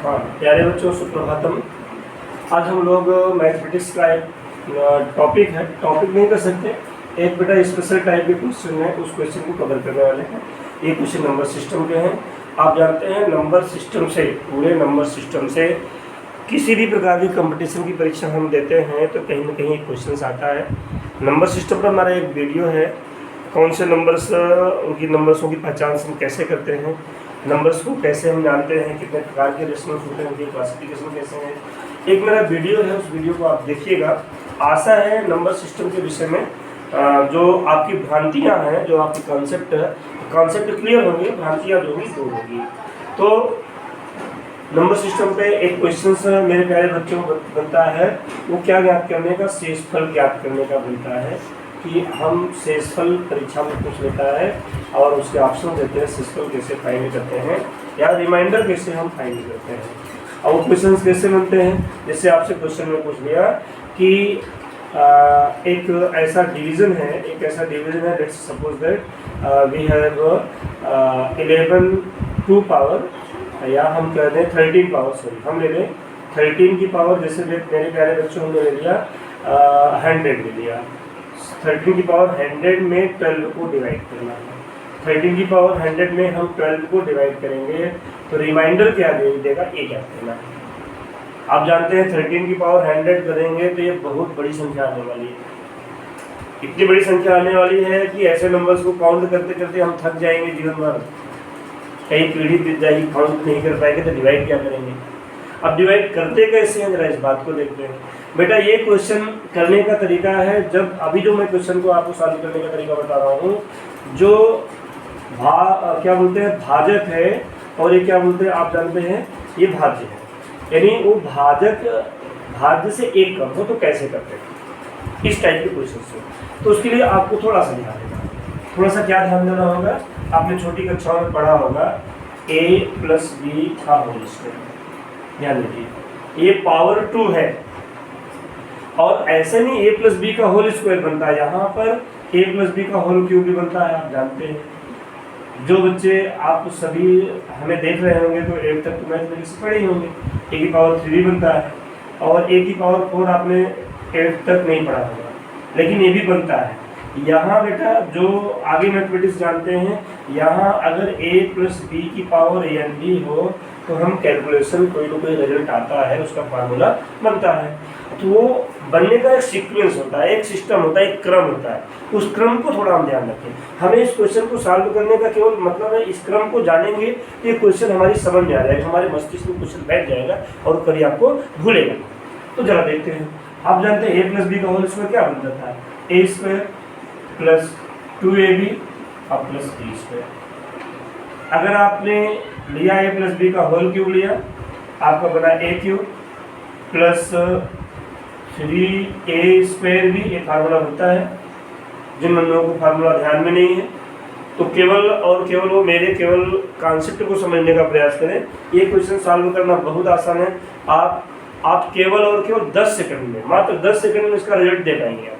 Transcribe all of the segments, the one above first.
हाँ प्यारे बच्चों, सुप्रभातम। आज हम लोग मैथमेटिक्स का एक टॉपिक नहीं कर सकते, एक बेटा स्पेशल टाइप के क्वेश्चन है, उस क्वेश्चन को कवर करने वाले हैं। ये क्वेश्चन नंबर सिस्टम के हैं। आप जानते हैं नंबर सिस्टम से, पूरे नंबर सिस्टम से किसी भी प्रकार की कंपटीशन की परीक्षा हम देते हैं तो कहीं ना कहीं क्वेश्चन आता है। नंबर सिस्टम पर हमारा एक वीडियो है, कौन से नंबर्स, उनकी नंबर्सों की पहचान हम कैसे करते हैं, नंबर्स को कैसे हम जानते हैं, कितने प्रकार के रेशनल्स होते हैं, उनकी क्लासिफिकेशन कैसे है। एक मेरा वीडियो है, उस वीडियो को आप देखिएगा। आशा है नंबर सिस्टम के विषय में जो आपकी भ्रांतियां हैं, जो आपकी कॉन्सेप्ट क्लियर होंगे, भ्रांतियां जो भी दूर होगी। तो नंबर सिस्टम पे एक क्वेश्चन मेरे प्यारे बच्चों बनता है, वो क्या ज्ञात करने का, शेषफल ज्ञात करने का बनता है कि हम शेषफल परीक्षा में पूछ लेता है और उसके ऑप्शन देते हैं, शेषफल कैसे फाइंड करते हैं या रिमाइंडर कैसे हम फाइंड करते हैं। और वो क्वेश्चन कैसे बनते हैं, जैसे आपसे क्वेश्चन में पूछ लिया कि एक ऐसा डिवीज़न है, let's suppose that we have 11 to power, या हम कह दें 13 पावर, सॉरी हम ले लें 13 की पावर। जैसे मेरे प्यारे बच्चों हमने ले लिया 100 ले लिया, 13 की पावर 100 में 12 को डिवाइड करना है। 13 की पावर 100 में हम 12 को डिवाइड करेंगे तो रिमाइंडर क्या देगा, ए क्या करना है। आप जानते हैं 13 की पावर 100 करेंगे तो ये बहुत बड़ी संख्या आने वाली है। इतनी बड़ी संख्या आने वाली है कि ऐसे नंबर्स को काउंट करते करते हम थक जाएंगे जीवन भर, कई पीढ़ी बीत जाएगी, काउंट नहीं कर पाएंगे तो डिवाइड क्या करेंगे। अब डिवाइड करते कैसे हैं, जरा इस बात को देखते हैं। बेटा ये क्वेश्चन करने का तरीका है, जब अभी जो मैं क्वेश्चन को आपको सॉल्व करने का तरीका बता रहा हूँ, जो क्या बोलते हैं भाजक है और ये क्या बोलते हैं आप जानते हैं, ये भाज्य है। यानी वो भाज्य से एक कम हो तो कैसे करते हैं, इस टाइप के क्वेश्चन से। तो उसके लिए आपको थोड़ा सा ध्यान देना, थोड़ा सा क्या ध्यान देना होगा, आपने छोटी कक्षाओं में पढ़ा होगा a + b का होल स्क्वायर। ध्यान दीजिए, ये पावर 2 है और ऐसे नहीं a + b का होल स्क्वायर बनता है, यहाँ पर a + b का होल क्यूब भी बनता है। आप जानते हैं, जो बच्चे आप सभी हमें देख रहे होंगे तो 8 तक तो मैथमेटिक्स पढ़े ही होंगे, a की पावर 3 भी बनता है और a की पावर 4 आपने 8 तक नहीं पढ़ा होगा, लेकिन ये भी बनता है। यहाँ बेटा जो आगे मैथमेटिक्स जानते हैं, यहाँ अगर a + b की पावर n भी हो तो हम कैलकुलेशन कोई ना कोई रिजल्ट आता है, उसका फार्मूला बनता है। तो वो बनने का एक सीक्वेंस होता है, एक सिस्टम होता है, एक क्रम होता है। उस क्रम को थोड़ा हम ध्यान रखें। हमें इस क्वेश्चन को सॉल्व करने का केवल मतलब है, इस क्रम को जानेंगे तो ये क्वेश्चन हमारी समझ में आ जाएगा, हमारे मस्तिष्क में क्वेश्चन बैठ जाएगा और कभी आपको भूलेगा। तो जरा देखते हैं। आप जानते हैं a + b का होल स्क्वायर क्या बन जाता है, a² + 2ab और + b²। अगर आपने लिया a + b का होल क्यूब लिया, आपका बना a³ + 3a² भी एक फार्मूला होता है। जिन बंदों को फार्मूला ध्यान में नहीं है तो केवल और केवल वो मेरे केवल कॉन्सेप्ट को समझने का प्रयास करें। ये क्वेश्चन सॉल्व करना बहुत आसान है। आप केवल और केवल 10 सेकंड में, मात्र 10 सेकंड में इसका रिजल्ट दे पाएंगे आप,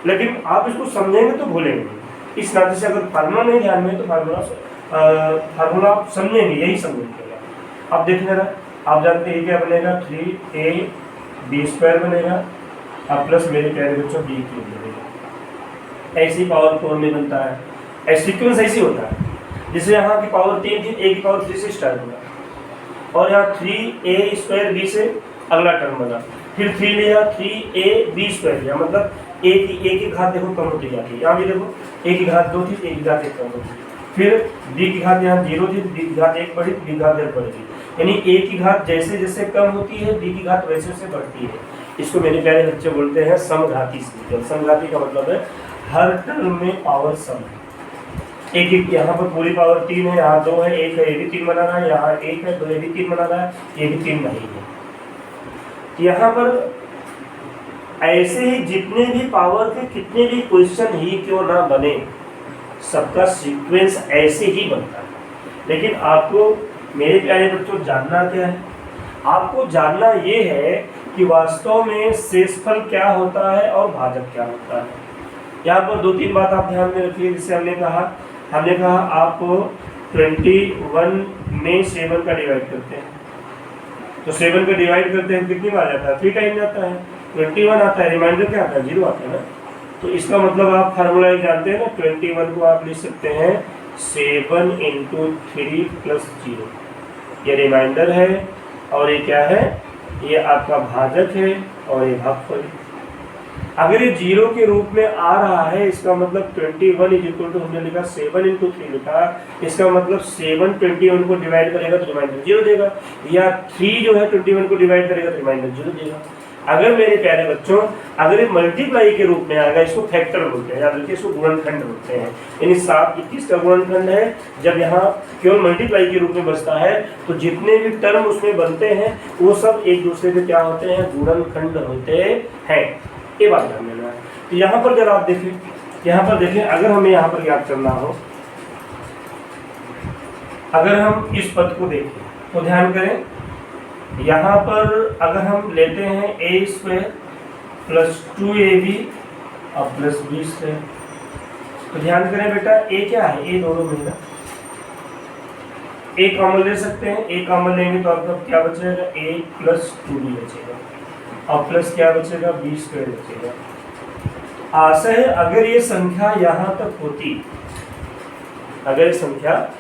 लेकिन आप इसको समझेंगे तो भूलेंगे। इस नाते से अगर फार्मूला नहीं ध्यान में तो फार्मूला आप समझेंगे, यही समझेंगे। अब देखिए जरा, आप जानते हैं क्या बनेगा, 3ab² बनेगा और प्लस मेरे प्यारे बच्चों b³ बनेगा। ऐसी पावर 4 में बनता है, सीक्वेंस ऐसी होता है। जैसे यहाँ की पावर 3 थी, a की पावर 3 से स्टार्ट होगा और यहाँ 3a² b से अगला टर्म बना, फिर 3 लिया, 3ab² लिया, मतलब a की घात देखो कम होती जाती है। यहाँ भी देखो a की घात 2 थी, a की घात 1 कम होती है, फिर b की घात यहाँ 0 थी, b की घात 1 बढ़ी, b की घात 1 बढ़ेगी। यानी a की घात जैसे जैसे कम होती है, b की घात वैसे वैसे बढ़ती है। इसको मेरे प्यारे बच्चे बोलते हैं समघाती स्थिति। समघाती का मतलब है हर टर्म में पावर सम है। एक यहाँ पर पूरी पावर 3 है, यहाँ 2 है, 1 है, ये भी 3 बना रहा है, यहाँ 1 है, 2 ये भी 3 बना रहा है, ये भी 3 नहीं है। यहाँ पर ऐसे ही जितने भी पावर के कितने भी क्वेश्चन ही क्यों ना बने, सबका सीक्वेंस ऐसे ही बनता है। लेकिन आपको मेरे प्यारे बच्चों जानना क्या है, आपको जानना ये है कि वास्तव में शेषफल क्या होता है और भाजक क्या होता है। यहाँ पर 2-3 बात आप ध्यान में रखिए। जैसे हमने कहा आप 21 में 7 का डिवाइड करते हैं तो 7 का डिवाइड करते हैं कितनी बार जाता है, 3 टाइम जाता है, 21 आता है, रिमाइंडर क्या आता है, 0 आता है ना। तो इसका मतलब आप फार्मूला जानते हैं ना, 21 को आप लिख सकते हैं 7 × 3 + 0, ये रिमाइंडर है और ये क्या है, ये आपका भाजक है और ये भागफल। अगर ये 0 के रूप में आ रहा है, इसका मतलब 21 = हमने लिखा 7 × 3 लिखा, इसका मतलब 7 21 को डिवाइड करेगा तो रिमाइंडर 0 देगा, या 3 जो है 21 को डिवाइड करेगा तो रिमाइंडर 0 देगा। अगर मेरे प्यारे बच्चों अगर ये मल्टीप्लाई के रूप में आएगा, इसको फैक्टर बोलते हैं, याद रखिए इसको गुणनखंड बोलते हैं, यानी 7 21 का गुणनखंड है। जब यहाँ केवल मल्टीप्लाई के रूप में बचता है तो जितने भी टर्म उसमें बनते हैं वो सब एक दूसरे के क्या होते हैं, गुणनखंड होते हैं, ये बात ध्यान देना है। तो यहाँ पर जब आप देखें, यहाँ पर देखें, अगर हमें यहाँ पर याद करना हो, अगर हम इस पद को देखें तो ध्यान करें, यहाँ पर अगर हम लेते हैं a² + 2ab और +b², तो ध्यान करें बेटा a क्या है, a दोनों में ना, a कॉमन ले सकते हैं, a कॉमन लेंगे तो आपका क्या बचेगा, a + 2b बचेगा और प्लस क्या बचेगा, b² बचेगा। आशा है अगर ये संख्या यहाँ तक होती, अगर ये संख्या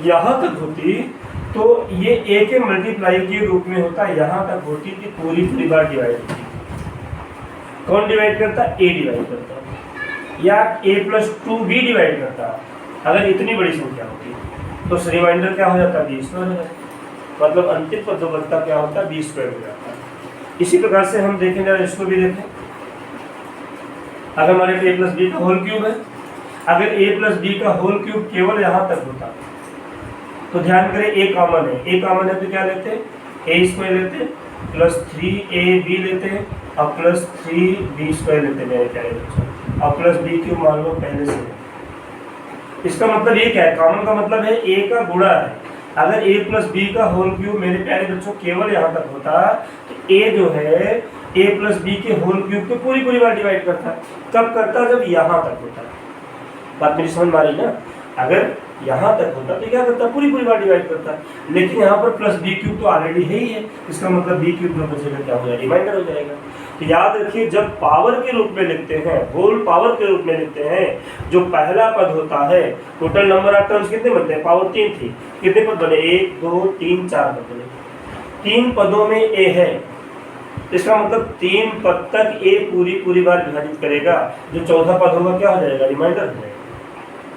यहाँ तक होती तो ये a के मल्टीप्लाई के रूप में होता, यहाँ तक होती कि पूरी बार डिवाइड होती। कौन डिवाइड करता, a डिवाइड करता, या a + 2b डिवाइड करता। अगर इतनी बड़ी संख्या होती तो रिमाइंडर क्या हो जाता, b², मतलब अंतिम पदों का क्या होता, b² हो जाता। इसी प्रकार से हम देखें जरा, इसको भी देखें, अगर हमारे a + b का होल क्यूब है, अगर a + b का होल क्यूब केवल यहाँ तक होता तो ध्यान करें a कॉमन है, a कॉमन है तो क्या लेते हैं, a² लेते + 3ab लेते हैं और +3b² लेते हैं मेरे प्यारे बच्चों, और +b³ मान लो पहले से। इसका मतलब ये क्या है, कॉमन का मतलब है a का गुणा है। अगर a + b का होल क्यूब मेरे प्यारे बच्चों केवल यहाँ तक होता तो a जो है a + b के होल क्यूब को पूरी बार डिवाइड करता। कब करता, जब यहाँ तक होता। बात मेरी समझ में आ रही ना, अगर यहाँ तक होता तो क्या करता, पूरी बार डिवाइड करता, लेकिन यहाँ पर +b³ तो ऑलरेडी है ही है, इसका मतलब b³ में बचेगा क्या हो जाएगा, रिमाइंडर हो जाएगा। तो याद रखिए जब पावर के रूप में लिखते हैं, होल पावर के रूप में लिखते हैं, जो पहला पद होता है, टोटल नंबर ऑफ टर्म्स कितने बनते हैं, पावर 3 थी, कितने पद बने, 1 2 3 4 पद बने, 3 पदों में a है, इसका मतलब 3 पद तक a पूरी बार विभाजित करेगा, जो चौथा पद होगा क्या हो जाएगा, रिमाइंडर हो जाएगा।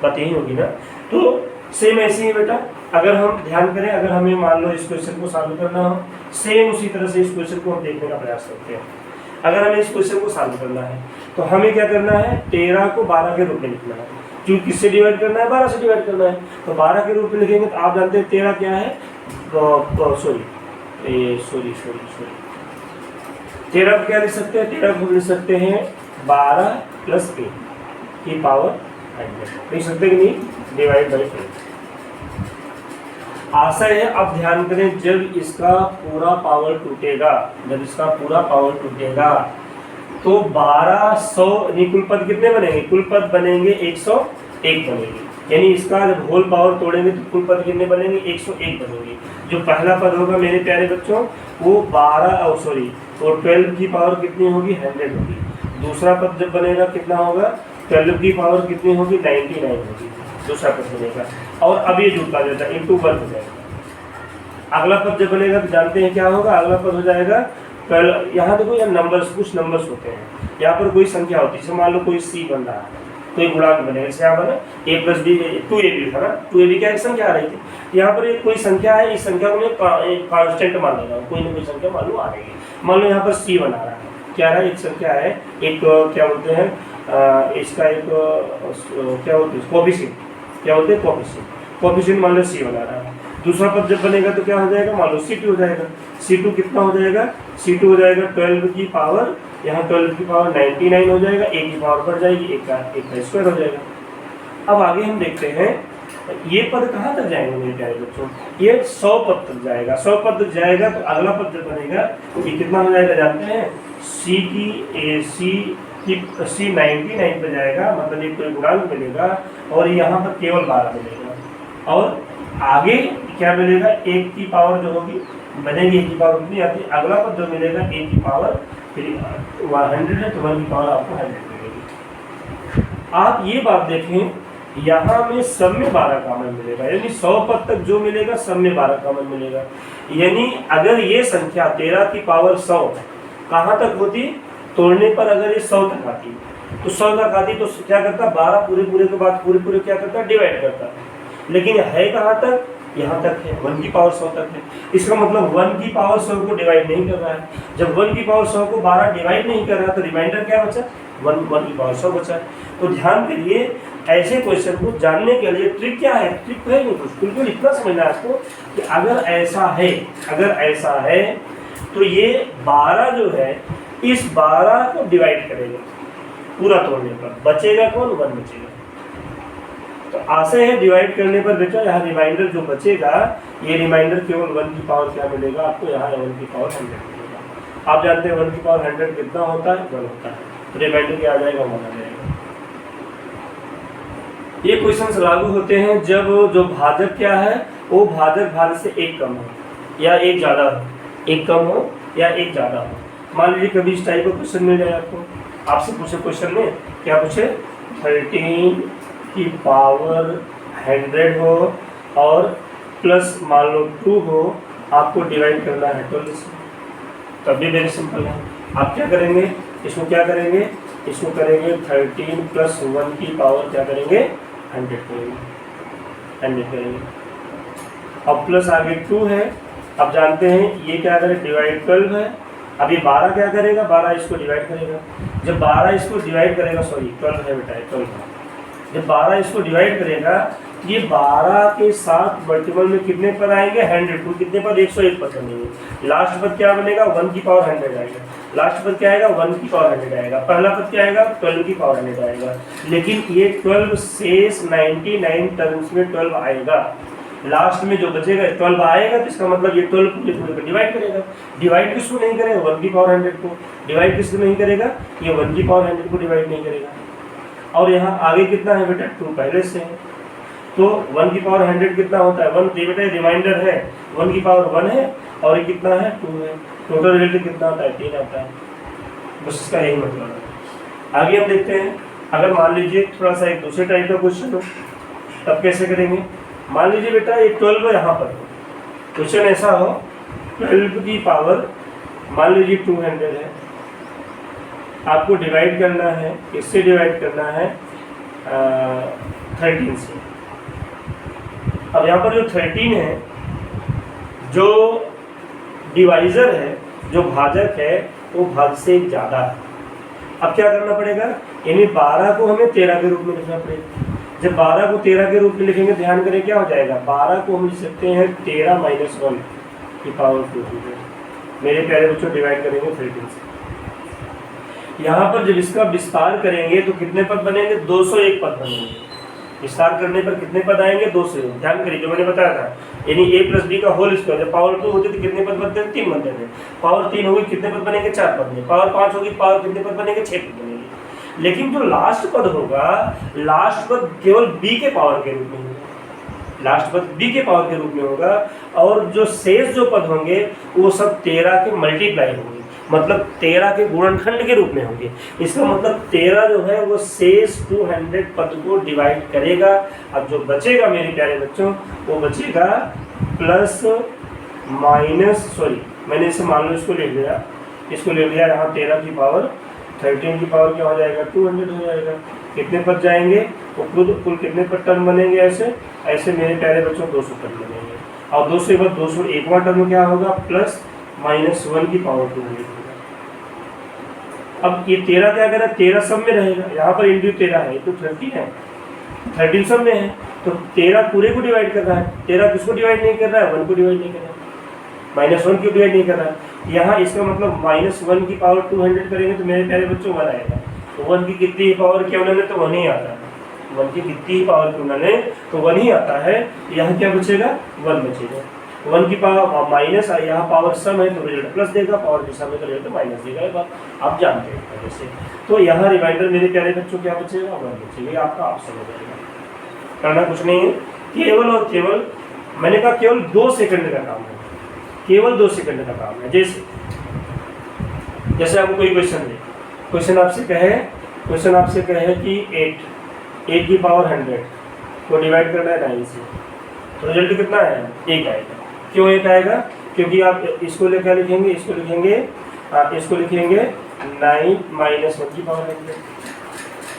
बात यही होगी ना। तो सेम ऐसे ही बेटा, अगर हम ध्यान करें, अगर हमें मान लो इस क्वेश्चन को सॉल्व करना हो, सेम उसी तरह से इस क्वेश्चन को हम देखने का प्रयास करते हैं। अगर हमें इस क्वेश्चन को सॉल्व करना है तो हमें क्या करना है, 13 को 12 के रूप में लिखना है, क्योंकि किससे डिवाइड करना है, 12 से डिवाइड करना है। तो 12 के रूप में लिखेंगे तो आप जानते हैं 13 क्या है, सॉरी 13 को क्या लिख सकते हैं, 13 को लिख सकते हैं 12 + 1 की पावर 100, लिख सकते कि नहीं, डिवाइड बाई 10। आशा है अब ध्यान करें, जब इसका पूरा पावर टूटेगा, जब इसका पूरा पावर टूटेगा तो 1200 कुल पद कितने बनेंगे, कुल पद बनेंगे 101 बनेंगे, यानी इसका जब होल पावर तोड़ेंगे तो कुल पद कितने बनेंगे, 101 बनेंगे। जो पहला पद होगा मेरे प्यारे बच्चों वो 12 की पावर कितनी होगी, 100 होगी। दूसरा पद जब बनेगा कितना होगा, 12 की पावर कितनी होगी, 99 होगी, दूसरा पद बनेगा। और अब ये जुड़ता जाता है, × 1 हो जाएगा। अगला पद जब बनेगा तो जानते हैं क्या होगा, अगला पद हो जाएगा, यहाँ देखो यार नंबर्स, कुछ नंबर्स होते हैं, यहाँ पर कोई संख्या होती है, जैसे मान लो कोई c बन रहा है तो एक गुणांक बनेगा, जैसे यहाँ बना a + b 2ab था ना, 2ab क्या एक संख्या आ रही थी, यहाँ पर एक कोई संख्या है, इस संख्या को मैं कांस्टेंट मान लेगा, कोई ना कोई संख्या मान लो आ रही है। मान लो यहाँ पर c बना रहा है, क्या है, एक संख्या है, एक क्या बोलते हैं इसका एक क्या बोलते हैं कोफिशिएंट, क्या बोलते हैं कोफिशिएंट मान लो c बना रहा है। दूसरा पद जब बनेगा तो क्या हो जाएगा, मान लो c2 हो जाएगा। c2 कितना हो जाएगा, c2 हो जाएगा 12 की पावर, यहाँ 12 की पावर 99 हो जाएगा, एक की पावर बढ़ जाएगी, एक का स्क्वायर हो जाएगा। अब आगे हम देखते हैं ये पद कहाँ तक जाएंगे मेरे प्यारे बच्चों, ये 100 पद तक जाएगा। 100 पद तक जाएगा तो अगला पद जब बनेगा ये कितना हो जाएगा जानते हैं, c 99 पे जाएगा, मतलब एक कोई गुणांक मिलेगा और यहाँ पर केवल 12 मिलेगा, और आगे क्या मिलेगा, 1 की पावर जो होगी बनेगी, ए की पावर उतनी आती है। अगला पद जो मिलेगा ए की पावर फिर 100 है तो 1 की पावर आपको 100 मिलेगी। आप ये बात देखें, यहाँ में सब में 12 कॉमन मिलेगा, यानी 100 पद तक जो मिलेगा सब में 12 कॉमन मिलेगा। यानी अगर ये संख्या 13 की पावर 100 कहाँ तक होती, तोड़ने पर अगर ये 100 तक आती तो 100 तक आती तो क्या करता, 12 पूरे के बाद पूरे क्या करता, डिवाइड करता। लेकिन है कहाँ तक, यहाँ तक है, 1 की पावर 100 तक है। इसका मतलब 1 की पावर 100 को डिवाइड नहीं कर रहा है। जब 1 की पावर 100 को 12 डिवाइड नहीं कर रहा तो रिमाइंडर क्या बचा, 1 की पावर 100 बचा। तो ध्यान करिए, ऐसे क्वेश्चन को जानने के लिए ट्रिक क्या है, ट्रिक है नहीं कुछ, बिल्कुल इतना समझना है आपको कि अगर ऐसा है तो ये 12 जो है इस 12 को डिवाइड करेगा पूरा तोड़ने पर, बचेगा कौन, 1 बचेगा। तो आशा है डिवाइड करने पर बेटा यहाँ रिमाइंडर जो बचेगा, ये रिमाइंडर केवल 1 की पावर क्या मिलेगा आपको, यहाँ 1 की पावर 100 मिलेगा। आप जानते हैं 1 की पावर 100 कितना होता है, 1 होता है, तो रिमाइंडर क्या आ जाएगा, 1 आ जाएगा। ये क्वेश्चन लागू होते हैं जब जो भाजक क्या है वो भाजक से एक कम हो या एक ज़्यादा हो, एक कम हो या एक ज़्यादा हो। मान लीजिए कभी इस टाइप का क्वेश्चन मिल जाए आपको, आपसे पूछे क्वेश्चन में क्या पूछे, 13 की पावर 100 हो और प्लस मान लो 2 हो, आपको डिवाइड करना है 12 से, तब भी वेरी सिंपल है। आप क्या करेंगे, इसको क्या करेंगे, इसको करेंगे 13 प्लस 1 की पावर क्या करेंगे, 100 करेंगे। अब प्लस आगे 2 है, अब जानते हैं ये क्या करें, डिवाइड 12 है। अब ये 12 क्या करेगा, 12 इसको डिवाइड करेगा। जब 12 इसको डिवाइड करेगा, सॉरी 12 है बेटा, 12 जब 12 इसको डिवाइड करेगा, ये 12 के साथ मल्टीपल में कितने पर आएंगे, 100 को कितने पर, 101 पर बनेंगे। लास्ट पद क्या बनेगा, 1 की पावर 100 आएगा। लास्ट पद क्या आएगा, 1 की पावर 100 आएगा। पहला पद क्या आएगा, 12 की पावर 100 आएगा। लेकिन ये 12 शेष 99 टर्म्स में 12 आएगा, लास्ट में जो बचेगा 12 आएगा, तो इसका मतलब ये 12 पूरे को डिवाइड करेगा। डिवाइड किसको नहीं करेगा, 1 की पावर 100 को। डिवाइड किसको नहीं करेगा, ये 1 की पावर 100 को डिवाइड नहीं करेगा। और यहाँ आगे कितना है बेटा, 2 पहले से है, तो 1 की पावर 100 कितना होता है, 1 बेटा रिमाइंडर है, 1 की पावर 1 है और ये कितना है, 2 है। टोटल रिजल्ट कितना आता है, 3 आता है। बस इसका यही मतलब है। आगे हम देखते हैं, अगर मान लीजिए थोड़ा सा एक दूसरे टाइप का क्वेश्चन हो, तब कैसे करेंगे। मान लीजिए बेटा ये 12 यहाँ पर हो, क्वेश्चन ऐसा हो 12 की पावर मान लीजिए 200 है, आपको डिवाइड करना है, इससे डिवाइड करना है 13 से। अब यहाँ पर जो 13 है, जो डिवाइजर है, जो भाजक है, वो भाग से ज़्यादा है। अब क्या करना पड़ेगा, यानी 12 को हमें 13 के रूप में लिखना पड़ेगा। जब 12 को 13 के रूप में लिखेंगे, ध्यान करें क्या हो जाएगा, 12 को हम लिख सकते हैं 13 - 1 की पावर 2। मेरे प्यारे बच्चों डिवाइड करेंगे 13 से। यहाँ पर जब इसका विस्तार करेंगे तो कितने पद बनेंगे, 201 पद बनेंगे। विस्तार करने पर कितने पद आएंगे, 201। ध्यान करिए जो मैंने बताया था, यानी a + b का होल स्क्वायर। जब पावर 2 होती तो कितने पद बनते हैं, 3 बनते थे। पावर 3 होगी कितने पद बनेंगे, 4 पद बनेंगे। पावर 5 होगी, पावर कितने पद बनेंगे, 6 पद बनेंगे। लेकिन जो लास्ट पद होगा, लास्ट पद केवल b के पावर के रूप में होगा, लास्ट पद b के पावर के रूप में होगा। और जो शेष जो पद होंगे वो सब 13 के मल्टीप्लाई होंगे, मतलब 13 के गुणनखंड के रूप में होंगे। इसका मतलब 13 जो है वो शेष 200 पद को डिवाइड करेगा। अब जो बचेगा मेरे प्यारे बच्चों, वो बचेगा प्लस माइनस, सॉरी मैंने इसे मान लो इसको ले लिया, यहाँ 13 की पावर 13 की पावर क्या हो जाएगा, 200 हो जाएगा। कितने पद जाएंगे, वो कुल कितने पद टर्म बनेंगे, ऐसे मेरे प्यारे बच्चों 200 टर्म बनेंगे। और 200 के बाद 201वां टर्म क्या होगा, प्लस -1 की पावर 200। अब ये 13 क्या करेगा, 13 सब में रहेगा, यहाँ पर इंटू 13 है तो 13 है, 13 सब में है, तो 13 पूरे को डिवाइड कर रहा है। 13 किसको डिवाइड नहीं कर रहा है, 1 को डिवाइड नहीं कर रहा है, -1 क्यों डिवाइड नहीं कर रहा है। यहाँ इसका मतलब -1 की पावर 200 करेंगे तो मेरे प्यारे बच्चों 1 आएगा। तो 1 की कितनी पावर क्या उन्होंने, तो 1 ही आता है। 1 की कितनी पावर की उन्होंने, तो 1 ही आता है। यहाँ क्या बचेगा, 1 बचेगा। 1 की पावर माइनस, यहाँ पावर सम है तो रिजल्ट प्लस देगा, पावर की सम है तो रिजल्ट माइनस देगा। ये बात आप जानते हैं जैसे। तो यहाँ रिमाइंडर मेरे प्यारे बच्चों क्या बचेगा, 1 बचेगा। ये आपका ऑप्शन हो जाएगा, करना कुछ नहीं है, केवल और केवल मैंने कहा केवल 2 सेकंड का काम है, केवल 2 सेकंड का काम है। जैसे आपको कोई क्वेश्चन दे, क्वेश्चन आपसे कहे कि 8 की पावर 100 को डिवाइड करना है 9 से, तो रिजल्ट कितना है? 1 आएगा। क्यों 1 आएगा? क्योंकि आप इसको क्या लिखेंगे, इसको लिखेंगे 9 माइनस 1 की पावर 100,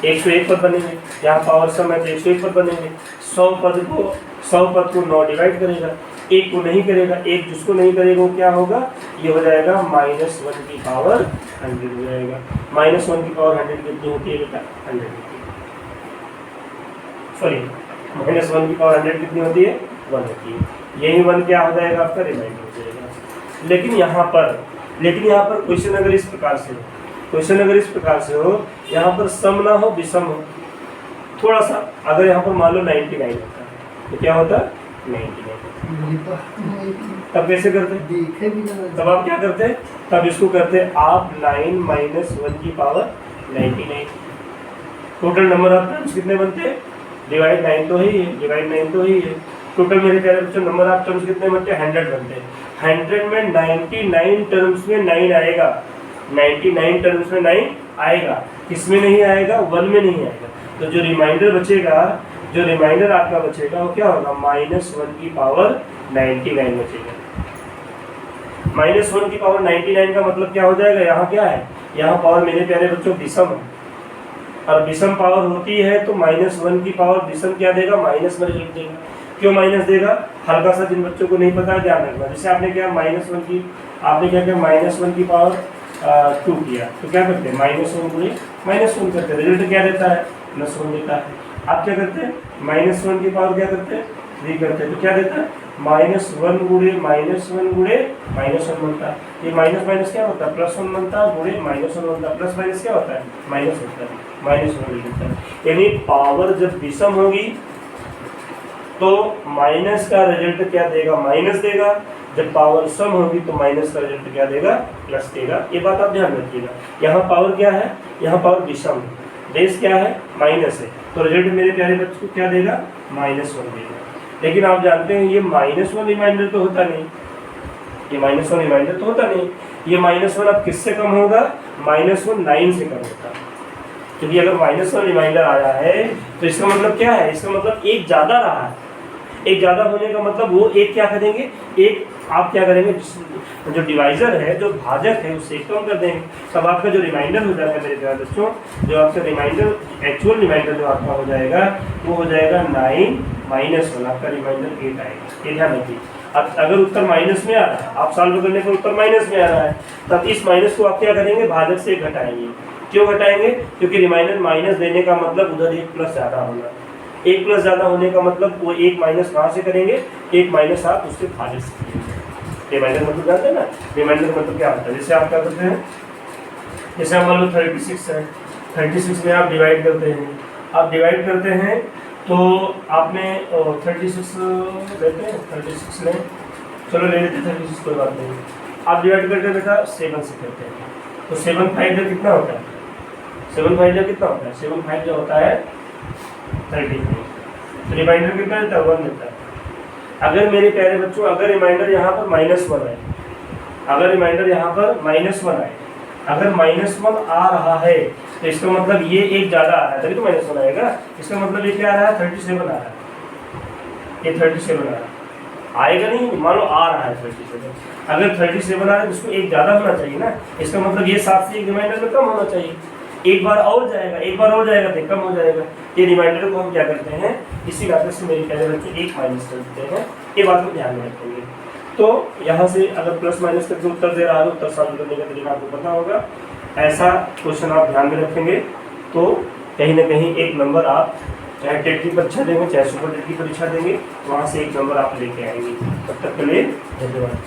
101 पद बनेंगे। यहाँ पावर सम है तो 101 पद बनेंगे। 100 पद को 9 डिवाइड करेगा, 1 को नहीं करेगा, 1 जिसको नहीं करेगा वो क्या होगा? ये हो जाएगा -1 की पावर 100 हो जाएगा। -1 की पावर 100 कितनी होती है बेटा? 100 सॉरी -1 की पावर 100 कितनी होती है? 1 होती है। यही 1 क्या हो जाएगा? आपका रिमाइंडर हो जाएगा। लेकिन यहाँ पर क्वेश्चन अगर इस प्रकार से हो, यहाँ पर सम ना हो विषम हो, थोड़ा सा अगर यहाँ पर मान लो 99 होता है तो क्या होता? 99। तब कैसे करते? तब आप क्या करते? तब इसको करते आप 9 माइनस 1 की power 99। Total number of terms कितने बनते हैं? डिवाइड 9 तो ही है। टोटल मेरे प्यारे बच्चों नंबर ऑफ टर्म्स कितने बनते हैं? 100 बनते हैं। 100 में 99 टर्म्स में 9 आएगा। 99 टर्म्स में 9 आएगा। किसमें नहीं आएगा? 1 में नहीं आएगा। तो जो रिमाइंडर आपका बचेगा वो क्या होगा? -1 की पावर 99 बचेगा। -1 की पावर 99 का मतलब क्या हो जाएगा? यहाँ क्या है? यहाँ पावर मेरे प्यारे बच्चों विषम है, और विषम पावर होती है तो -1 की पावर विषम क्या देगा? माइनस में रिजल्ट देगा। क्यों माइनस देगा? हल्का सा जिन बच्चों को नहीं पता है ध्यान रखना। जैसे आपने क्या किया -1 की पावर 2 किया तो क्या करते हैं? -1 करते हैं। रिजल्ट क्या देता है? +1 देता है। आप क्या करते हैं? -1 की पावर क्या करते हैं? 3 करते हैं तो क्या देता है? -1 गुणे -1 बनता है। ये माइनस क्या होता है? +1 बनता है, गुणे -1 बनता है। प्लस माइनस क्या होता है? माइनस होता है, -1 लिखता है। यानी पावर जब विषम होगी तो माइनस का रिजल्ट क्या देगा? माइनस देगा। जब पावर सम होगी तो माइनस का रिजल्ट क्या देगा? प्लस देगा। ये बात आप ध्यान रखिएगा। यहाँ पावर क्या है? यहाँ पावर विषम है, बेस क्या है? माइनस है, तो रिजल्ट मेरे प्यारे बच्चों को क्या देगा? -1 देगा। लेकिन आप जानते हैं ये -1 रिमाइंडर तो होता नहीं। ये -1 अब किससे कम होगा? -1 9 से कम होता है। क्योंकि अगर -1 रिमाइंडर आया है तो इसका मतलब क्या है? इसका मतलब 1 ज़्यादा रहा है। 1 ज़्यादा होने का मतलब वो 1 क्या करेंगे? आप क्या करेंगे? जो डिवाइजर है, जो भाजक है, उससे कम कर देंगे। तब आपका जो रिमाइंडर हो जाएगा मेरे प्यारे बच्चों, जो आपका एक्चुअल रिमाइंडर जो आपका हो जाएगा वो हो जाएगा 9 माइनस 1। आपका रिमाइंडर 8 आएगा। ये ध्यान रखिए। अब अगर उत्तर माइनस में आ रहा है, आप सॉल्व करने पर उत्तर माइनस में आ रहा है, तब इस माइनस को आप क्या करेंगे? भाजक से घटाएंगे। क्यों घटाएंगे? क्योंकि रिमाइंडर माइनस देने का मतलब उधर 1 प्लस ज़्यादा होगा। 1 प्लस ज़्यादा होने का मतलब वो 1 माइनस कहाँ से करेंगे? 1 माइनस आप उससे भाजक से करेंगे। रिमाइंडर मतलब जानते हैं ना? रिमाइंडर मतलब क्या होता है? जैसे आप क्या करते हैं, जैसे आप मान लो 36 है, 36 में आप डिवाइड करते हैं। तो आपने 36 लेते हैं, 36 में चलो ले लेते हैं 36, कोई बात नहीं। आप डिवाइड करते हैं बेटा 7 से करते हैं, तो 7 5 कितना होता है? 7 5 कितना होता है? 7 5 जो होता है 35। तो रिमाइंडर कितना देता है? 1 देता है। अगर मेरे प्यारे बच्चों अगर रिमाइंडर यहाँ पर -1 है, अगर -1 आ रहा है तो इसका मतलब ये 1 ज़्यादा आ रहा है, तभी तो -1 आएगा। इसका मतलब ये क्या आ रहा है? 37 आ रहा है। ये 37 आ रहा है, आएगा नहीं, मान लो आ रहा है 37। अगर 37 आ रहा है तो उसको 1 ज़्यादा होना चाहिए ना। इसका मतलब ये 7 से 1 रिमाइंडर में कम होना चाहिए। एक बार और जाएगा तो कम हो जाएगा। ये रिमाइंडर को हम क्या करते हैं? इसी वजह से मेरे प्यारे बच्चे 1 माइनस कर देते हैं। ये बात को ध्यान में रखेंगे। तो यहाँ से अगर प्लस माइनस करके उत्तर दे रहा है तो उत्तर सॉल्व करने का तरीका आपको पता होगा। ऐसा क्वेश्चन आप ध्यान में रखेंगे तो कहीं ना कहीं 1 नंबर आप चाहे टेट की परीक्षा देंगे, चाहे सुपर टेट की परीक्षा देंगे, वहाँ से 1 नंबर आप लेके आएंगे। तब तक के लिए धन्यवाद।